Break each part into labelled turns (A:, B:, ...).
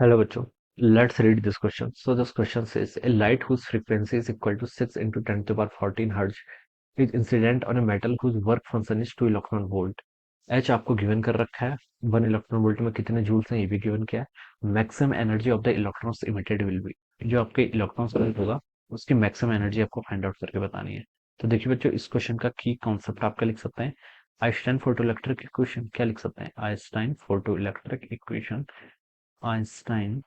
A: Hello, bachcho. Let's read this question. So this question says a light whose frequency is equal to 6 into 10 to the power 14 hertz is incident on a metal whose work function is 2 electron volt. H आपको given कर रखा है. 1 electron volt में कितने joules हैं ये भी given किया है. Maximum energy of the electrons emitted will be. जो आपके इलेक्ट्रॉन्स करंट होगा उसकी मैक्सिमम एनर्जी आपको फाइंड आउट करके बतानी है. तो देखिए बच्चों, इस क्वेश्चन का की कॉन्सेप्ट आपका लिख सकते हैं. आइंस्टाइन फोटो इलेक्ट्रिक इक्वेशन क्या लिख सकते हैं? Einstein photo electric equation. Einstein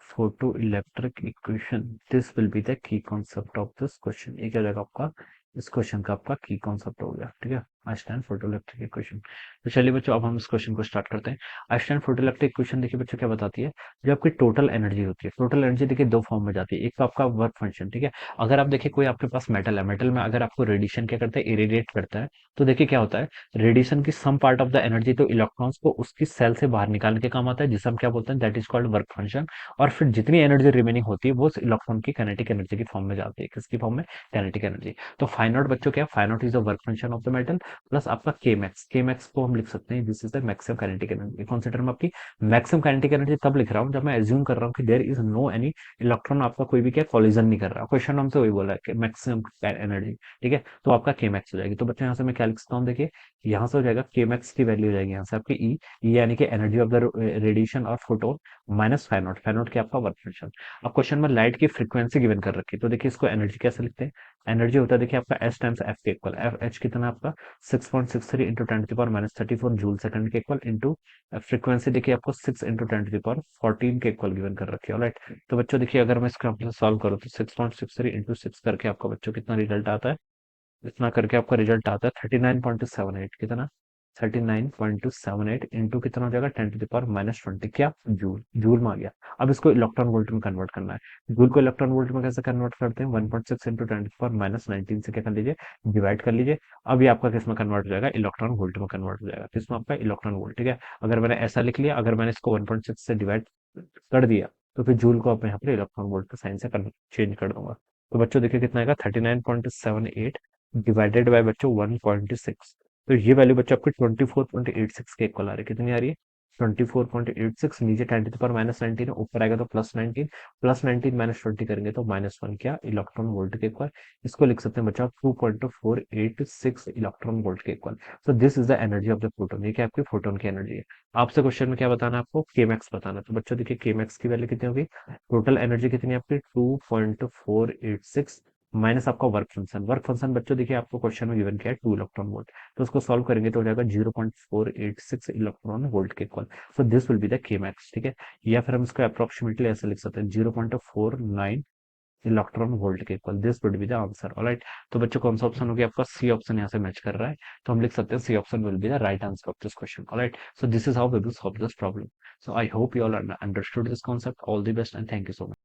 A: photoelectric equation. This will be the key concept of this question. ये क्या हो जाएगा आपका? इस क्वेश्चन का आपका की कॉन्सेप्ट हो गया. ठीक है, आइंस्टाइन फोटोइलेक्ट्रिक इक्वेशन. तो चलिए बच्चों, अब हम इस क्वेश्चन को स्टार्ट करते हैं. आइंस्टाइन फोटोइलेक्ट्रिक इक्वेशन देखिए बच्चों क्या बताती है. जो आपकी टोटल एनर्जी होती है, टोटल एनर्जी देखिए दो फॉर्म में जाती है. एक तो आपका वर्क फंक्शन. ठीक है, अगर आप देखिए कोई आपके पास मेटल है, मेटल में अगर आपको रेडिएशन क्या करता है, इरेडिएट करता है, तो देखिए क्या होता है, रेडिएशन की some part of the energy तो इलेक्ट्रॉन्स को उसकी सेल से बाहर निकालने के काम आता है, जिसे हम क्या बोलते हैं, that is called work function. और फिर जितनी एनर्जी रिमेनिंग होती है वो उस इलेक्ट्रॉन की काइनेटिक एनर्जी की फॉर्म में जाती है. किसकी फॉर्म में? Kinetic energy. तो फाइव नॉट बच्चों क्या, five not is the work function of the metal plus आपका के मैक्स. के मैक्स को हम लिख सकते हैं this is the maximum kinetic energy. कौन से टर्म आपकी मैक्सिमम काइनेटिक एनर्जी तब लिख रहा हूँ जब मैं एज्यूम कर रहा हूँ कि there is no any electron आपका कोई भी क्या कॉलिजन नहीं कर रहा. क्वेश्चन हमसे वही बोला है कि मैक्सिमम एनर्जी. ठीक है, तो आपका के मैक्स हो जाएगी. तो बच्चों यहाँ से मैं क्या लिख सकता हूँ, देखिए यहाँ से हो जाएगा के मैक्स की वैल्यू हो जाएगी यहाँ से आपकी ई. यानी कि एनर्जी ऑफ द रेडिएशन और फोटोन माइनस फाइव नॉट की आपका वर्क फंक्शन. अब क्वेश्चन में लाइट की फ्रीक्वेंसी गिवन कर रखी है, तो देखिए इसको एनर्जी कैसे लिखते हैं. एनर्जी होता है देखिए आपका एस टाइम्स एफ के इक्वल. एफ एच कितना आपका 6.63 into 10 to the power -34 joule second के इक्वल इंटू फ्रीक्वेंसी देखिए आपको 6 इंटू 10 to the power 14 के इक्वल गिवन कर रखी है. ऑलराइट, तो बच्चों देखिए अगर मैं इसको सॉल्व करूँ तो 6.63 इंटू 6 करके आपका बच्चों कितना रिजल्ट आता है. इतना करके आपका रिजल्ट आता है 39.78. कितना? 39.78 इंटू कितना हो जाएगा 10 to the power -20. क्या? जूल. जूल में आ गया. अब इसको इलेक्ट्रॉन वोल्ट में कन्वर्ट करना है. जूल को इलेक्ट्रॉन वोल्ट में कैसे कन्वर्ट करते हैं? 1.6 इंटू 10 to the power -19 से क्या कर लीजिए, डिवाइड कर लीजिए. अब ये आपका किस में कन्वर्ट हो जाएगा? इलेक्ट्रॉन वोल्ट में कन्वर्ट हो जाएगा. किसमें? आपका इलेक्ट्रॉन वोल्ट. ठीक है, अगर मैंने ऐसा लिख लिया, अगर मैंने इसको 1.6 से डिवाइड कर दिया तो फिर जूल को आप यहाँ पर इलेक्ट्रॉन वोल्ट का साइन से चेंज कर दूंगा. तो बच्चों देखिए कितना आएगा 39.78 डिवाइडेड बाय बच्चों 1.6. तो ये वैल्यू बच्चों आपकी 24.86 के इक्वल आ रही है. कितनी आ रही है? 24.86. नीचे 10 to the power -19 है, ऊपर आएगा तो +19. +19 -20 करेंगे तो -1 क्या इलेक्ट्रॉन वोल्ट के इक्वल. इसको लिख सकते हैं बच्चों आप 2.486 इलेक्ट्रॉन वोल्ट के equal. So this is the energy of the proton. ये क्या आपकी फोटोन की एनर्जी है. आपसे क्वेश्चन में क्या बताना है आपको? के मैक्स बताना है. तो बच्चों देखिए के मैक्स की वैल्यू कितनी होगी, टोटल एनर्जी कितनी है आपकी 2.486 माइनस आपका वर्क फंक्शन. वर्क फंक्शन बच्चों देखिए आपको क्वेश्चन में गिवन किया है 2 इलेक्ट्रॉन वोल्ट. तो उसको सॉल्व करेंगे तो हो जाएगा 0.486 इलेक्ट्रॉन वोल्ट के equal. So this will be the के मैक्स. ठीक है, या फिर हम इसको अप्रोक्सीमेटली ऐसे लिख सकते हैं 0.49 इलेक्ट्रॉन वोल्ट के equal. This would be the answer. Alright, तो बच्चों कौन सा ऑप्शन हो गया आपका? सी ऑप्शन यहाँ से मैच कर रहा है. तो हम लिख सकते हैं C option will be the right answer of this question. Alright, so this is how we will solve this problem. So I hope you all understood this concept. All the best and thank you so much.